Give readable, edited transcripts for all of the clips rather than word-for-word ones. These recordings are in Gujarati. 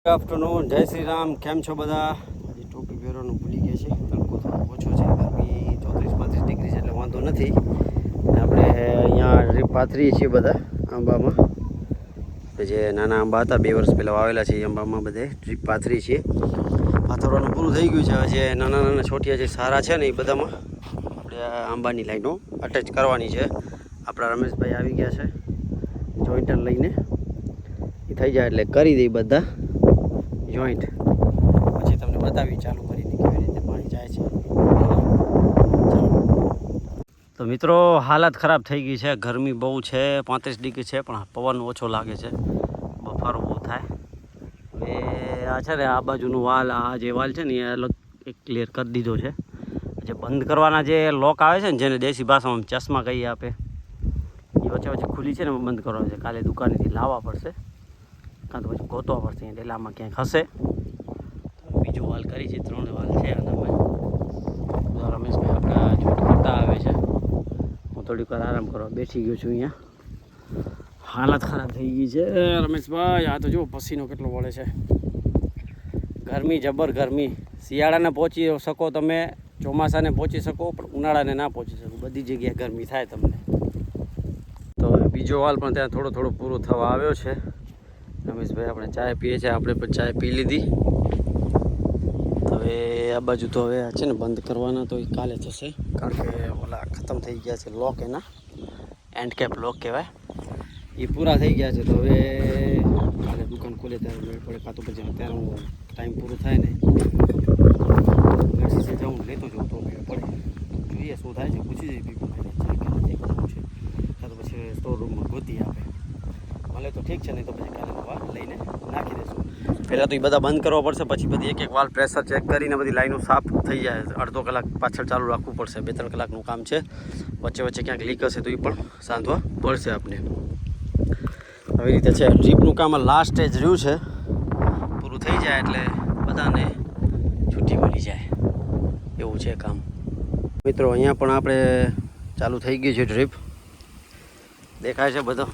ગુડ આફ્ટરનૂન, જય શ્રી રામ. કેમ છો બધા? હજી ટોપી પહેરવાનું ભૂલી ગયા છે. તડકો થોડો ઓછો છે, ગરમી 34-35 ડિગ્રી છે એટલે વાંધો નથી. આપણે અહીંયા ડ્રીપ પાથરીએ છીએ બધા આંબામાં. જે નાના આંબા હતા 2 વર્ષ પહેલાં વાવેલા છે એ આંબામાં બધે ડ્રીપ પાથરી છીએ. પાથરવાનું પૂરું થઈ ગયું છે. હવે જે નાના નાના છોટિયા જે સારા છે ને એ બધામાં આપણે આંબાની લાઈનો અટેચ કરવાની છે. આપણા રમેશભાઈ આવી ગયા છે જોઈન્ટર લઈને. એ થઈ જાય એટલે કરી દઈ બધા જોઈન્ટ, પછી તમને બતાવી ચાલુ કરીને કેવી રીતે પાણી જાય છે. તો મિત્રો, હાલત ખરાબ થઈ ગઈ છે. ગરમી બહુ છે, 35 ડિગ્રી છે, પણ પવન ઓછો લાગે છે, બફારો બહુ થાય. હવે આ છે ને આ બાજુનું વાલ, આ જે વાલ છે ને એ અલગ એક ક્લિયર કરી દીધો છે. જે બંધ કરવાના જે લોક આવે છે ને, જેને દેશી ભાષામાં ચશ્મા કહીએ આપે, એ વચ્ચે વચ્ચે ખુલી છે ને બંધ કરવાનું છે. કાલે દુકાનેથી લાવવા પડશે, કાં તો પછી ગોતવા પડશે. અહીંયા ડેલામાં ક્યાંક હશે. બીજો વાલ કરી છે, 3 વાલ છે આનામાં. રમેશભાઈ આપણા છૂટ કરતા આવે છે. હું થોડીક વાર આરામ કરવા બેસી ગયો છું અહીંયા. હાલત ખરાબ થઈ ગઈ છે રમેશભાઈ. આ તો જો પસીનો કેટલો વળે છે. ગરમી જબર ગરમી. શિયાળાને પહોંચી શકો તમે, ચોમાસાને પહોંચી શકો, પણ ઉનાળાને ના પહોંચી શકો. બધી જગ્યાએ ગરમી થાય તમને. તો બીજો વાલ પણ ત્યાં થોડો થોડો પૂરો થવા આવ્યો છે. રમેશભાઈ આપણે ચાય પીએ છીએ, આપણે પણ ચાય પી લીધી. હવે આ બાજુ તો હવે છે ને બંધ કરવાના, તો એ કાલે થશે, કારણ કે ઓલા ખતમ થઈ ગયા છે લોક. એના એન્ડ કેપ લોક કહેવાય, એ પૂરા થઈ ગયા છે. તો હવે કાલે દુકાન ખોલે ત્યારે મેળ પડે, કાં તો પછી અત્યારે હું ટાઈમ પૂરો થાય ને ગરસી જાઉં લેતો જાઉં તો મેળ પડે. જોઈએ શું થાય છે, પૂછી જઈએ પીપુભાઈને છે કે નથી કરવું છે, કાં તો પછી સ્ટોર રૂમમાં ગોતી આપે. ભલે તો ઠીક છે, નહીં તો પછી કાલે વાલ લઈને નાખી દઈશું. પહેલાં તો એ બધા બંધ કરવા પડશે, પછી બધી એક એક વાલ પ્રેશર ચેક કરીને બધી લાઈનો સાફ થઈ જાય. અડધો કલાક પાછળ ચાલુ રાખવું પડશે. 2-3 કલાકનું કામ છે. વચ્ચે વચ્ચે ક્યાંક લીક હશે તો એ પણ સાંધવા પડશે આપણે. આવી રીતે છે. ડ્રીપનું કામ લાસ્ટ સ્ટેજ રહ્યું છે. પૂરું થઈ જાય એટલે બધાને છૂટી મળી જાય એવું છે કામ. મિત્રો, અહીંયા પણ આપણે ચાલુ થઈ ગઈ છે ડ્રીપ. દેખાય છે બધો,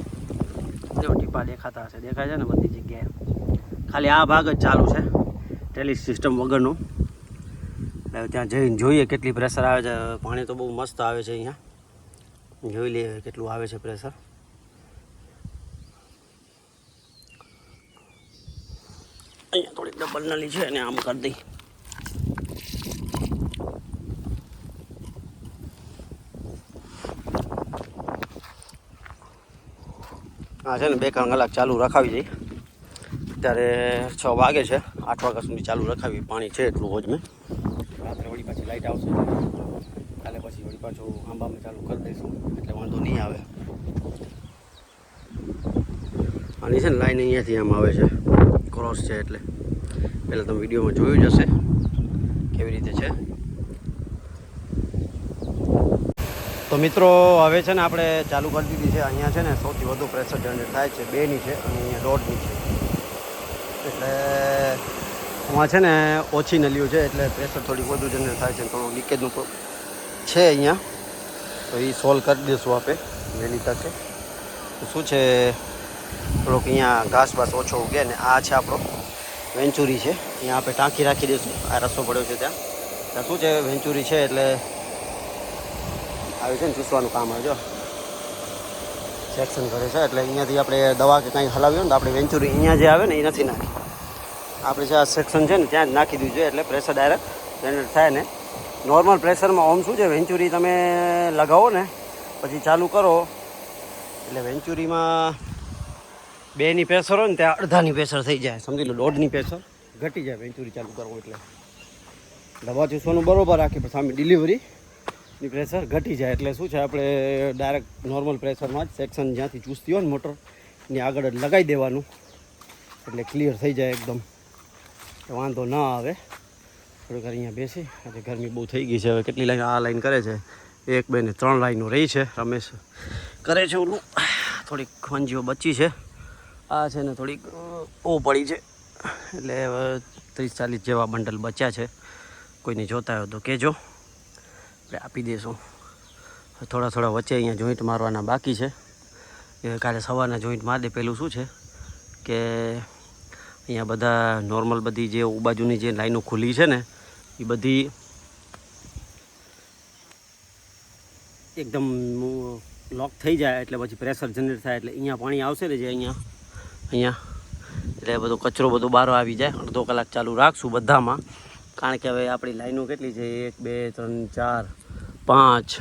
જો ટીપા દેખાતા હશે, દેખાય છે ને બધી જગ્યાએ. ખાલી આ ભાગ જ ચાલુ છે ટેલી સિસ્ટમ વગરનું. એટલે ત્યાં જઈને જોઈએ કેટલી પ્રેશર આવે છે. પાણી તો બહુ મસ્ત આવે છે અહીંયા, જોઈ લઈએ કેટલું આવે છે પ્રેશર. અહીંયા થોડીક ડબલ નળી છે અને આમ કરી દઈ. હા છે ને 2 કલાક ચાલુ રખાવી જઈ. અત્યારે 6 વાગે છે, 8 વાગ્યા સુધી ચાલુ રખાવી. પાણી છે એટલું હોજ મેં. રાત્રે વળી પાછી લાઇટ આવશે, કાલે પછી વળી પાછું આંબામાં ચાલુ કરી દઈશું, એટલે વાંધો નહીં આવે. આની છે ને લાઈન અહીંયાથી આમ આવે છે, ક્રોસ છે. એટલે પહેલાં તમે વિડીયોમાં જોયું જ હશે કેવી રીતે છે. તો મિત્રો, હવે છે ને આપણે ચાલુ કરી દીધી છે. અહીંયા છે ને સૌથી વધુ પ્રેશર જનરેટ થાય છે 2ની છે અને અહીંયા 1.5ની છે. એટલે આમાં છે ને ઓછી નલીઓ છે એટલે પ્રેશર થોડીક વધુ જનરેટ થાય છે. થોડું લીકેજનું છે અહીંયા, તો એ સોલ્વ કરી દઈશું આપણે વહેલી તકે. તો શું છે, થોડોક અહીંયા ઘાસ બાસ ઓછો ઉગે ને આ છે આપણો વેન્ચુરી છે. અહીંયા આપણે ટાંકી રાખી દઈશું. આ રસ્તો પડ્યો છે ત્યાં શું છે, વેન્ચુરી છે એટલે આવે છે ને ચૂસવાનું કામ આવે. જો સેક્શન કરે છે એટલે અહીંયાથી આપણે દવા કે કંઈ હલાવી હોય ને તો આપણે વેન્ચુરી અહીંયા જે આવે ને એ નથી નાખી. આપણે જે આ સેક્શન છે ને ત્યાં જ નાખી દીધું છે એટલે પ્રેશર ડાયરેક્ટ જનરેટ થાય ને. નોર્મલ પ્રેશરમાં ઓમ શું છે, વેન્ચુરી તમે લગાવો ને પછી ચાલુ કરો એટલે વેન્ચુરીમાં 2ની પ્રેશર હોય ને ત્યાં અડધાની પ્રેશર થઈ જાય. સમજી લો 1.5ની પ્રેશર ઘટી જાય વેન્ચુરી ચાલુ કરવો એટલે. દવા ચૂસવાનું બરાબર રાખી પણ સામે ડિલિવરીની પ્રેશર ઘટી જાય. એટલે શું છે, આપણે ડાયરેક્ટ નોર્મલ પ્રેશરમાં જ સેક્શન જ્યાંથી ચૂસતી હોય ને મોટર એની આગળ જ લગાવી દેવાનું, એટલે ક્લિયર થઈ જાય એકદમ, વાંધો ના આવે. થોડીક વાર અહીંયા બેસી, આજે ગરમી બહુ થઈ ગઈ છે. હવે કેટલી લાઈન આ લાઈન કરે છે, 1, 2 ને 3 લાઈનો રહી છે. રમેશ કરે છે ઓલું, થોડીક ખંજીઓ બચી છે. આ છે ને થોડીક ઓ પડી છે એટલે હવે 30-40 જેવા બંડલ બચ્યા છે. કોઈને જોતા હોય તો કહેજો, આપણે આપી દઈશું. થોડા થોડા વચ્ચે અહીંયા જોઈન્ટ મારવાના બાકી છે. એ કાલે સવારના જોઈન્ટ મારી દે. પેલું શું છે કે અહીંયા બધા નોર્મલ બધી જે બાજુની જે લાઈનો ખુલ્લી છે ને એ બધી એકદમ લોક થઈ જાય એટલે પછી પ્રેશર જનરેટ થાય એટલે અહીંયા પાણી આવશે ને જે અહીંયા એટલે બધો કચરો બધો બહાર આવી જાય. અડધો કલાક ચાલુ રાખશું બધામાં, કારણ કે હવે આપણી લાઈનો કેટલી છે 1 2 3 4 5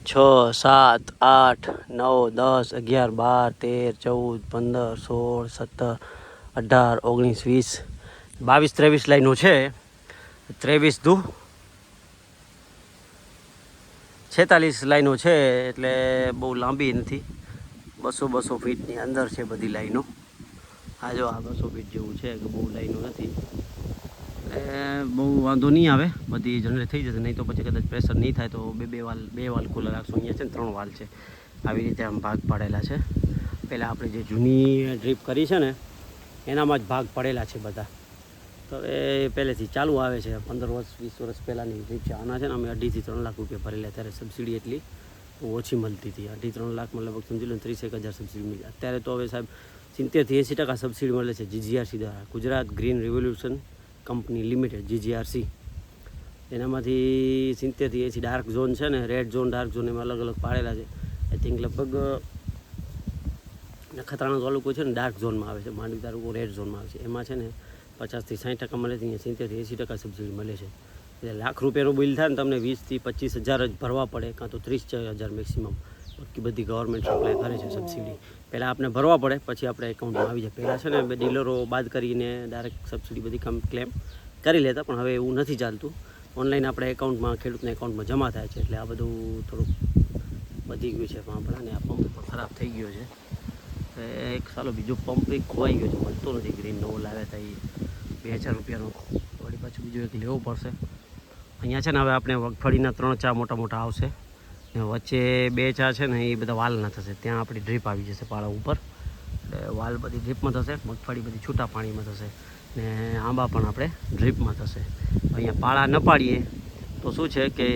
6 7 8 9 10 11 12 13 14 15 16 17 18 19 20 22 23 લાઈનો છે. 23 દુ 46 લાઈનો છે એટલે બહુ લાંબી નથી. 200 ફીટની અંદર છે બધી લાઈનો. આ જો આ 200 ફીટ જેવું છે કે બહુ લાઈનો નથી. બહુ વાંધો નહીં આવે, બધી જનરેટ થઈ જશે. નહીં તો પછી કદાચ પ્રેશર નહીં થાય તો બે વાલ ખુલ્લા રાખશું. અહીંયા છે ને 3 વાલ છે, આવી રીતે આમ ભાગ પાડેલા છે. પહેલાં આપણે જે જૂની ડ્રીપ કરી છે ને એનામાં જ ભાગ પડેલા છે બધા. તો એ પહેલેથી ચાલુ આવે છે. 15 વર્ષ 20 વર્ષ પહેલાંની ડ્રીપ છે. આના છે ને અમે 2.5 થી 3 લાખ રૂપિયા ભરેલા. ત્યારે સબસિડી એટલી ઓછી મળતી હતી. 2.5 3 લાખમાં લગભગ સમજી લો 30,000 સબસિડી મળી. અત્યારે તો હવે સાહેબ 70 થી 80% સબસિડી મળે છે GGRC દ્વારા, Gujarat green revolution company limited, GGRC. એનામાંથી 70 થી 80 ડાર્ક ઝોન છે ને, રેડ ઝોન ડાર્ક ઝોન એમાં અલગ અલગ પાડેલા છે. આઈ થિંક લગભગ નખત્રાણા તાલુકો છે ને ડાર્ક ઝોનમાં આવે છે, માંડવી તાલુકો રેડ ઝોનમાં આવે છે. એમાં છે ને 50 થી 60% મળે છે. અહીંયા 70 થી 80% સબસિડી મળે છે. એટલે લાખ રૂપિયાનું બિલ થાય ને તમને 20 થી 25,000 જ ભરવા પડે, કાં તો 30,000 મેક્સિમમ. બાકી બધી ગવર્મેન્ટ સપ્લાય કરે છે સબસિડી. પહેલાં આપણે ભરવા પડે, પછી આપણે એકાઉન્ટમાં આવી જાય. પહેલાં છે ને બે ડીલરો બાદ કરીને ડાયરેક્ટ સબસિડી બધી ક્લેમ કરી લેતા, પણ હવે એવું નથી ચાલતું. ઓનલાઈન આપણે એકાઉન્ટમાં, ખેડૂતના એકાઉન્ટમાં જમા થાય છે. એટલે આ બધું થોડુંક વધી ગયું છે. પણ આ પંપ પણ ખરાબ થઈ ગયો છે. એક સાલો બીજો પંપ એક ખોવાઈ ગયો છે, મળતો નથી. ગ્રીન નવો લાવ્યા હતા એ 2,000 રૂપિયાનો. વળી પાછું બીજો એક લેવો પડશે. અહીંયા છે ને હવે આપણે મગફળીના 3 ચા મોટા આવશે ને વચ્ચે 2 ચા છે ને એ બધા વાલના થશે. ત્યાં આપણી ડ્રીપ આવી જશે પાળા ઉપર. એટલે વાલ બધી ડ્રીપમાં થશે, મગફળી બધી છૂટા પાણીમાં થશે ને આંબા પણ આપણે ડ્રીપમાં થશે. અહીંયા પાળા ન પાડીએ તો શું છે કે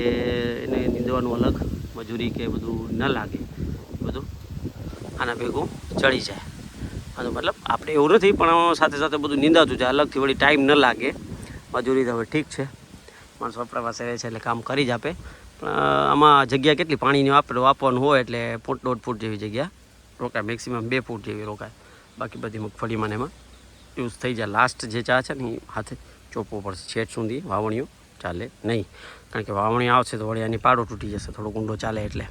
એને નીંદવાનું અલગ મજૂરી કે બધું ન લાગે, બધું આના ભેગું ચડી જાય. આનો મતલબ આપણે એવું નથી, પણ સાથે સાથે બધું નીંદાતું જાય. અલગથી વળી ટાઈમ ન લાગે. મજૂરી તો હવે ઠીક છે, માણસો આપણા પાસે રહે છે એટલે કામ કરી જ આપે. પણ આમાં જગ્યા કેટલી પાણીની વાપરવાનું હોય એટલે 1.5 ફૂટ જેવી જગ્યા રોકાય, મેક્સિમમ 2 ફૂટ જેવી રોકાય. બાકી બધી મગફળીમાં એમાં યુઝ થઈ જાય. લાસ્ટ જે ચા છે ને એ હાથે ચોપવો પડશે. છેટ સુધી વાવણીઓ ચાલે નહીં, કારણ કે વાવણી આવશે તો વળી આની પાડો તૂટી જશે. થોડો ઊંડો ચાલે એટલે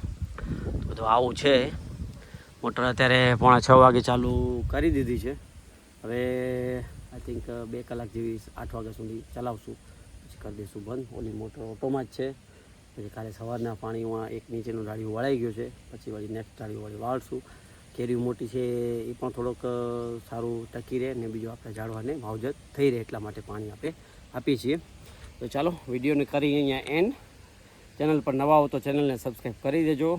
બધું આવું છે. મોટર અત્યારે 5:45 વાગે ચાલુ કરી દીધી છે. હવે આઈ થિંક 2 કલાક જેવી 8 વાગ્યા સુધી ચલાવશું, પછી કરી દઈશું બંધ. ઓલી મોટર ઓટોમાં જ છે. પછી કાલે સવારના પાણીમાં એક નીચેનું ડાળિયું વળાઈ ગયું છે, પછી વળી નેક્સ્ટ ડાળિયું વળી વાળશું. કેરી મોટી છે એ પણ થોડોક સારું ટકી રહે ને બીજું આપણે ઝાડવાને માવજત થઈ રહે એટલા માટે પાણી આપણે આપીએ છીએ. તો ચાલો વિડીયોને કરી અહીંયા એન્ડ. ચેનલ પર નવા હો તો ચેનલને સબસ્ક્રાઈબ કરી દેજો,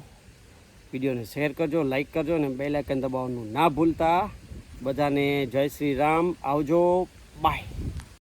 વિડીયોને શેર કરજો, લાઈક કરજો અને બેલ આઇકન દબાવવાનું ના ભૂલતા. બધાને જય શ્રી રામ, આવજો, બાય.